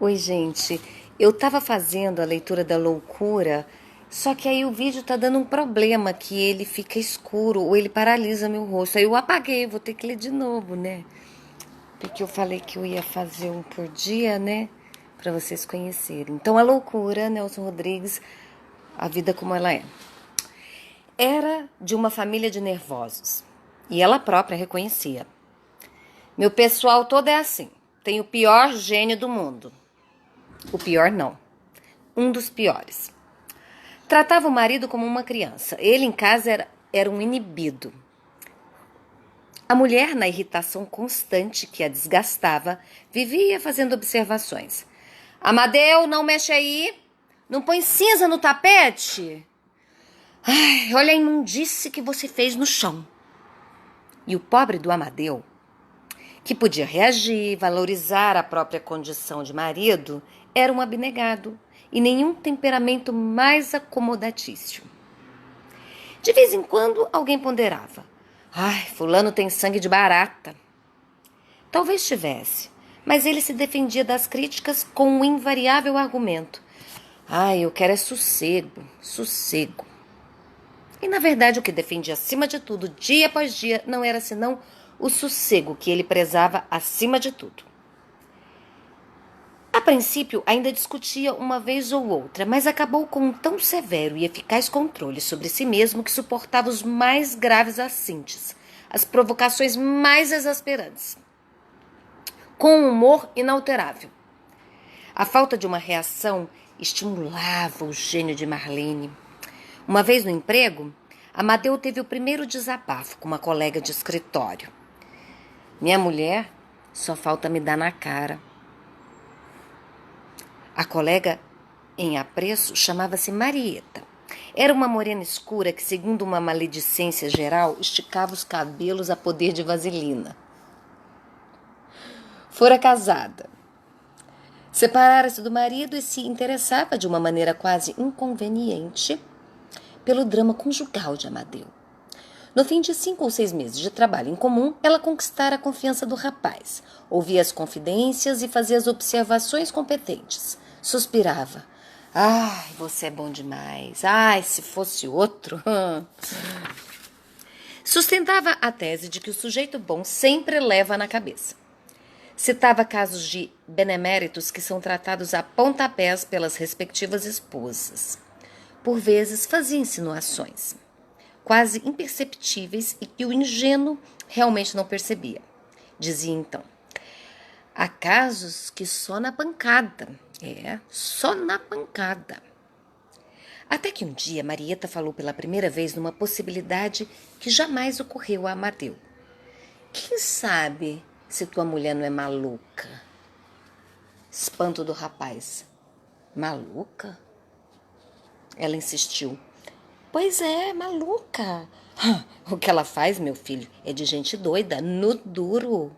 Oi, gente. Eu tava fazendo a leitura da loucura, só que aí o vídeo tá dando um problema que ele fica escuro ou ele paralisa meu rosto. Aí eu apaguei, vou ter que ler de novo, né? Porque eu falei que eu ia fazer um por dia, né? Pra vocês conhecerem. Então, a loucura, Nelson Rodrigues, a vida como ela é. Era de uma família de nervosos. E ela própria reconhecia. Meu pessoal todo é assim. Tem o pior gênio do mundo. O pior não. Um dos piores. Tratava o marido como uma criança. Ele em casa era um inibido. A mulher, na irritação constante que a desgastava, vivia fazendo observações. Amadeu, não mexe aí. Não põe cinza no tapete. Ai, olha a imundice que você fez no chão. E o pobre do Amadeu, que podia reagir, valorizar a própria condição de marido, era um abnegado e nenhum temperamento mais acomodatício. De vez em quando, alguém ponderava. Ai, fulano tem sangue de barata. Talvez tivesse, mas ele se defendia das críticas com o invariável argumento. Ai, eu quero é sossego, sossego. E, na verdade, o que defendia acima de tudo, dia após dia, não era senão o sossego que ele prezava acima de tudo. A princípio, ainda discutia uma vez ou outra, mas acabou com um tão severo e eficaz controle sobre si mesmo que suportava os mais graves assintes, as provocações mais exasperantes, com um humor inalterável. A falta de uma reação estimulava o gênio de Marlene. Uma vez no emprego, Amadeu teve o primeiro desabafo com uma colega de escritório. Minha mulher só falta me dar na cara. A colega, em apreço, chamava-se Marieta. Era uma morena escura que, segundo uma maledicência geral, esticava os cabelos a poder de vaselina. Fora casada. Separara-se do marido e se interessava de uma maneira quase inconveniente pelo drama conjugal de Amadeu. No fim de 5 ou 6 meses de trabalho em comum, ela conquistara a confiança do rapaz, ouvia as confidências e fazia as observações competentes. Suspirava. Ai, você é bom demais. Ai, se fosse outro. Sustentava a tese de que o sujeito bom sempre leva na cabeça. Citava casos de beneméritos que são tratados a pontapés pelas respectivas esposas. Por vezes fazia insinuações, quase imperceptíveis e que o ingênuo realmente não percebia. Dizia então: há casos que só na pancada. Só na pancada. Até que um dia Marieta falou pela primeira vez numa possibilidade que jamais ocorreu a Amadeu. Quem sabe se tua mulher não é maluca? Espanto do rapaz. Maluca? Ela insistiu. Pois é, maluca. O que ela faz, meu filho, é de gente doida, no duro.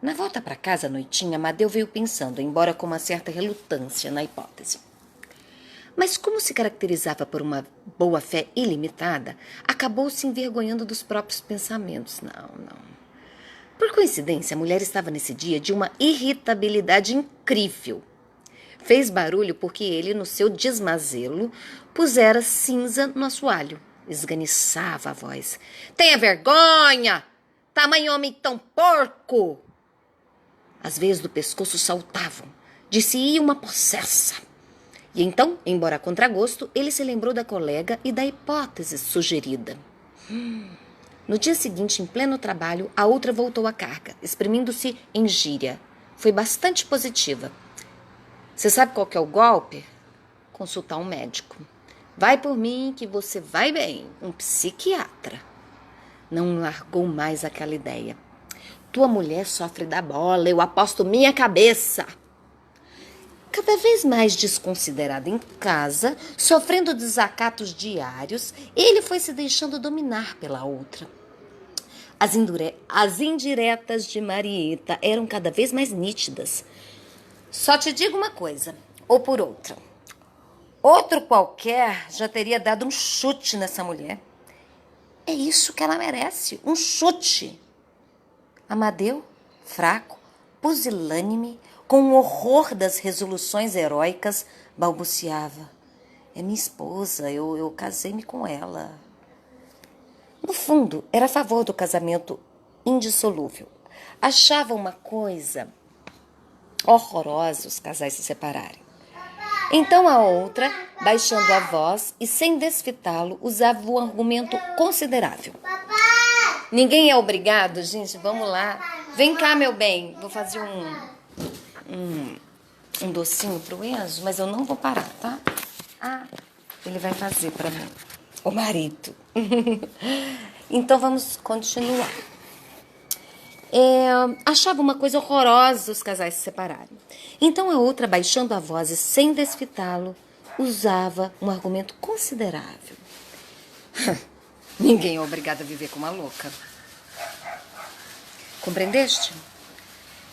Na volta para casa à noitinha, Amadeu veio pensando, embora com uma certa relutância na hipótese. Mas como se caracterizava por uma boa-fé ilimitada, acabou se envergonhando dos próprios pensamentos. Não. Por coincidência, a mulher estava nesse dia de uma irritabilidade incrível. Fez barulho porque ele, no seu desmazelo, pusera cinza no assoalho. Esganiçava a voz. Tenha vergonha! Tamanho homem tão porco! As veias do pescoço saltavam. Disse-ia uma possessa. E então, embora a contragosto, ele se lembrou da colega e da hipótese sugerida. No dia seguinte, em pleno trabalho, a outra voltou à carga, exprimindo-se em gíria. Foi bastante positiva. Você sabe qual que é o golpe? Consultar um médico. Vai por mim que você vai bem. Um psiquiatra. Não largou mais aquela ideia. Tua mulher sofre da bola, eu aposto minha cabeça. Cada vez mais desconsiderado em casa, sofrendo desacatos diários, ele foi se deixando dominar pela outra. As indiretas de Marieta eram cada vez mais nítidas. Só te digo uma coisa, ou por outra. Outro qualquer já teria dado um chute nessa mulher. É isso que ela merece, um chute. Amadeu, fraco, pusilânime, com o horror das resoluções heróicas, balbuciava: é minha esposa, eu casei-me com ela. No fundo, era a favor do casamento indissolúvel. Achava uma coisa horrorosa os casais se separarem. Então a outra, baixando a voz e sem desfitá-lo, usava um argumento considerável. Ninguém é obrigado, gente, vamos lá. Vem cá, meu bem, vou fazer um docinho pro Enzo, mas eu não vou parar, tá? Ah, ele vai fazer pra mim, o marido. Então vamos continuar. Achava uma coisa horrorosa os casais se separarem. Então a outra, baixando a voz e sem desfitá-lo, usava um argumento considerável. Ninguém é obrigado a viver com uma louca. Compreendeste?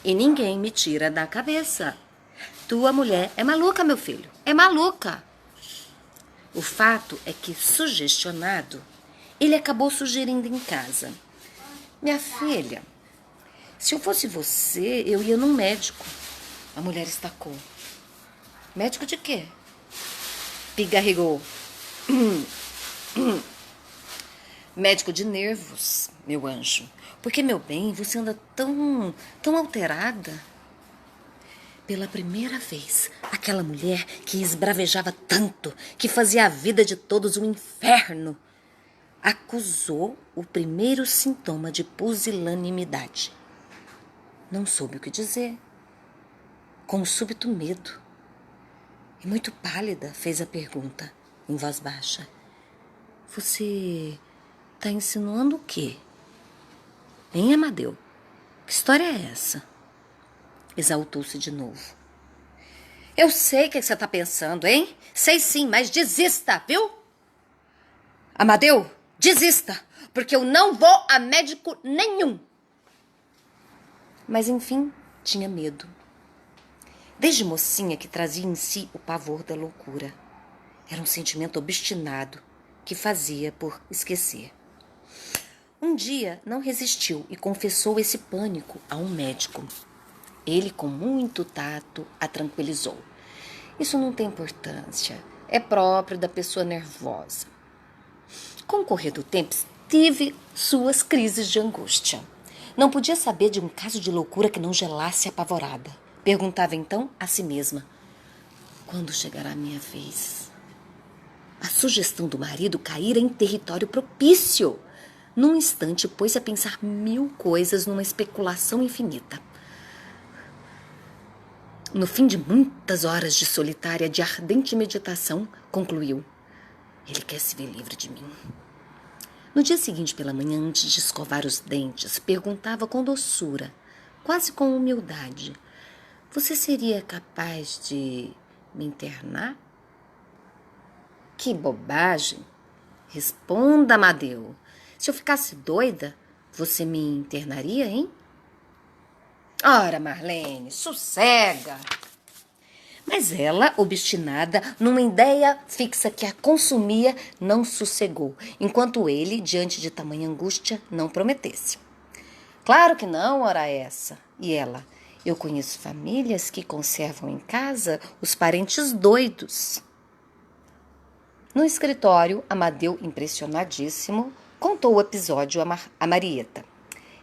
E ninguém me tira da cabeça. Tua mulher é maluca, meu filho. É maluca. O fato é que, sugestionado, ele acabou sugerindo em casa: minha filha, se eu fosse você, eu ia num médico. A mulher estacou. Médico de quê? Pigarregou. Médico de nervos, meu anjo. Porque, meu bem, você anda tão alterada. Pela primeira vez, aquela mulher que esbravejava tanto, que fazia a vida de todos um inferno, acusou o primeiro sintoma de pusilanimidade. Não soube o que dizer. Com um súbito medo e muito pálida, fez a pergunta em voz baixa: você está insinuando o quê? Hein, Amadeu? Que história é essa? Exaltou-se de novo. Eu sei o que você está pensando, hein? Sei sim, mas desista, viu? Amadeu, desista, porque eu não vou a médico nenhum. Mas, enfim, tinha medo. Desde mocinha que trazia em si o pavor da loucura. Era um sentimento obstinado que fazia por esquecer. Um dia não resistiu e confessou esse pânico a um médico. Ele, com muito tato, a tranquilizou. Isso não tem importância. É próprio da pessoa nervosa. Com o correr do tempo, tive suas crises de angústia. Não podia saber de um caso de loucura que não gelasse apavorada. Perguntava então a si mesma: quando chegará a minha vez? A sugestão do marido caíra em território propício. Num instante, pôs-se a pensar 1000 coisas numa especulação infinita. No fim de muitas horas de solitária, de ardente meditação, concluiu: ele quer se ver livre de mim. No dia seguinte, pela manhã, antes de escovar os dentes, perguntava com doçura, quase com humildade: você seria capaz de me internar? Que bobagem! Responda, Amadeu. Se eu ficasse doida, você me internaria, hein? Ora, Marlene, sossega! Mas ela, obstinada, numa ideia fixa que a consumia, não sossegou, enquanto ele, diante de tamanha angústia, não prometesse. Claro que não, ora essa. E ela: eu conheço famílias que conservam em casa os parentes doidos. No escritório, Amadeu, impressionadíssimo, contou o episódio a Marieta.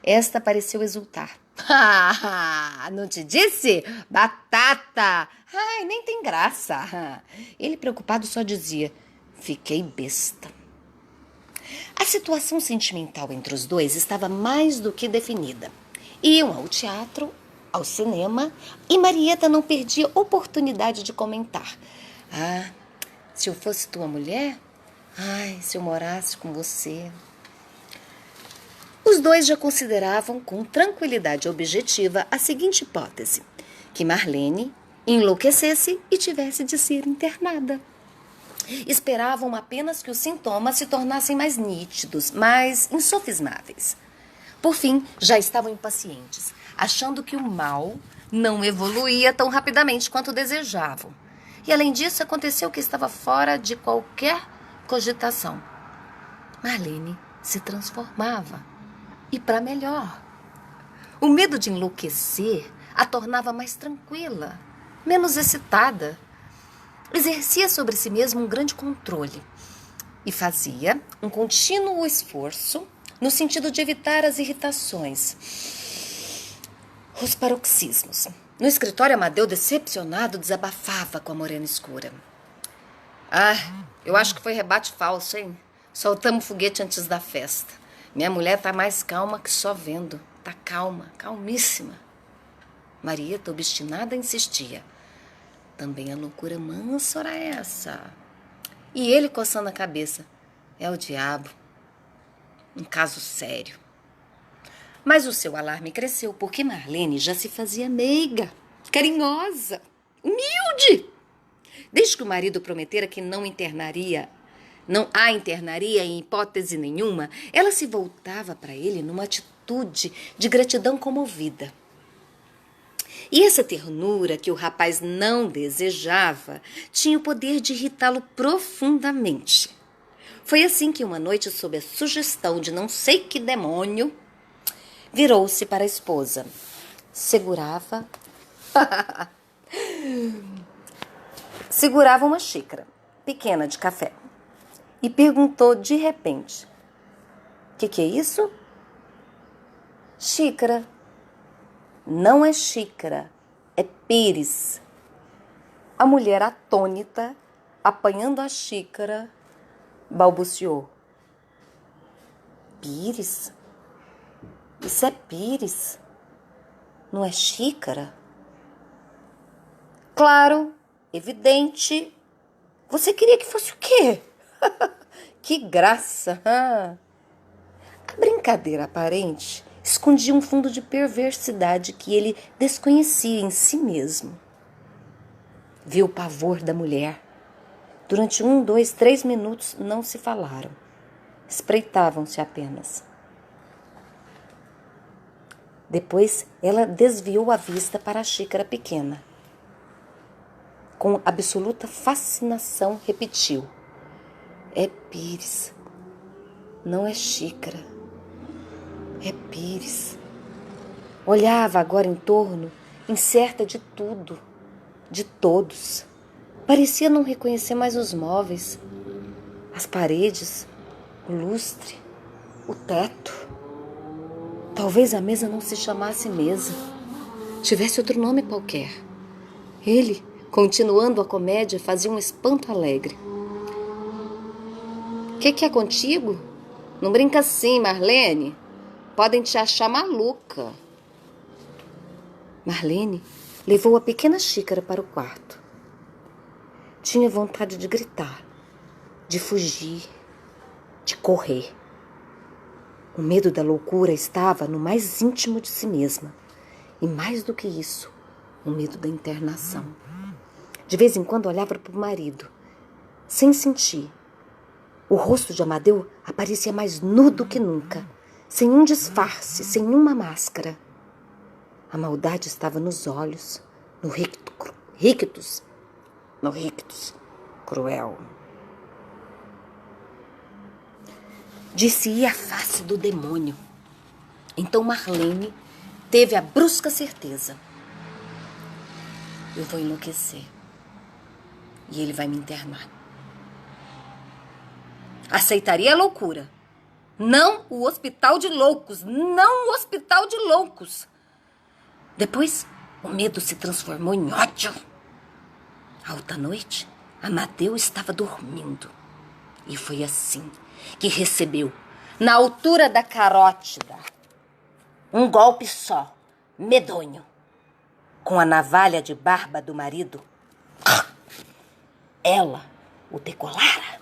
Esta pareceu exultar. Ah, não te disse? Batata! Ai, nem tem graça. Ele, preocupado, só dizia: fiquei besta. A situação sentimental entre os dois estava mais do que definida. Iam ao teatro, ao cinema, e Marieta não perdia oportunidade de comentar: ah, se eu fosse tua mulher? Ai, se eu morasse com você. Os dois já consideravam com tranquilidade objetiva a seguinte hipótese: que Marlene enlouquecesse e tivesse de ser internada. Esperavam apenas que os sintomas se tornassem mais nítidos, mais insofismáveis. Por fim, já estavam impacientes, achando que o mal não evoluía tão rapidamente quanto desejavam. E, além disso, aconteceu que estava fora de qualquer cogitação. Marlene se transformava. E para melhor. O medo de enlouquecer a tornava mais tranquila, menos excitada. Exercia sobre si mesmo um grande controle e fazia um contínuo esforço no sentido de evitar as irritações, os paroxismos. No escritório, Amadeu, decepcionado, desabafava com a morena escura. Eu acho que foi rebate falso, hein? Soltamos foguete antes da festa. Minha mulher tá mais calma que só vendo. Tá calma, calmíssima. Marieta, obstinada, insistia. Também a loucura mansa era essa. E ele coçando a cabeça. É o diabo. Um caso sério. Mas o seu alarme cresceu porque Marlene já se fazia meiga, carinhosa, humilde. Desde que o marido prometera que não a internaria em hipótese nenhuma, ela se voltava para ele numa atitude de gratidão comovida. E essa ternura que o rapaz não desejava tinha o poder de irritá-lo profundamente. Foi assim que uma noite, sob a sugestão de não sei que demônio, virou-se para a esposa. Segurava uma xícara pequena de café e perguntou de repente: que é isso? Xícara. Não é xícara, é pires. A mulher, atônita, apanhando a xícara, balbuciou: pires? Isso é pires, não é xícara? Claro, evidente. Você queria que fosse o quê? Que graça! A brincadeira aparente escondia um fundo de perversidade que ele desconhecia em si mesmo. Viu o pavor da mulher. Durante 1, 2, 3 minutos não se falaram. Espreitavam-se apenas. Depois ela desviou a vista para a xícara pequena. Com absoluta fascinação repetiu: é pires, não é xícara, é pires. Olhava agora em torno, incerta de tudo, de todos. Parecia não reconhecer mais os móveis, as paredes, o lustre, o teto. Talvez a mesa não se chamasse mesa, tivesse outro nome qualquer. Ele, continuando a comédia, fazia um espanto alegre. Que é contigo? Não brinca assim, Marlene. Podem te achar maluca. Marlene levou a pequena xícara para o quarto. Tinha vontade de gritar, de fugir, de correr. O medo da loucura estava no mais íntimo de si mesma. E mais do que isso, o medo da internação. De vez em quando olhava para o marido, sem sentir. O rosto de Amadeu aparecia mais nu do que nunca, sem um disfarce, sem uma máscara. A maldade estava nos olhos, no rictus cruel. Disse-lhe a face do demônio. Então Marlene teve a brusca certeza: eu vou enlouquecer e ele vai me internar. Aceitaria a loucura. Não o hospital de loucos. Não o hospital de loucos. Depois, o medo se transformou em ódio. À outra noite, Amadeu estava dormindo. E foi assim que recebeu, na altura da carótida, um golpe só, medonho, com a navalha de barba do marido. Ela o decolara.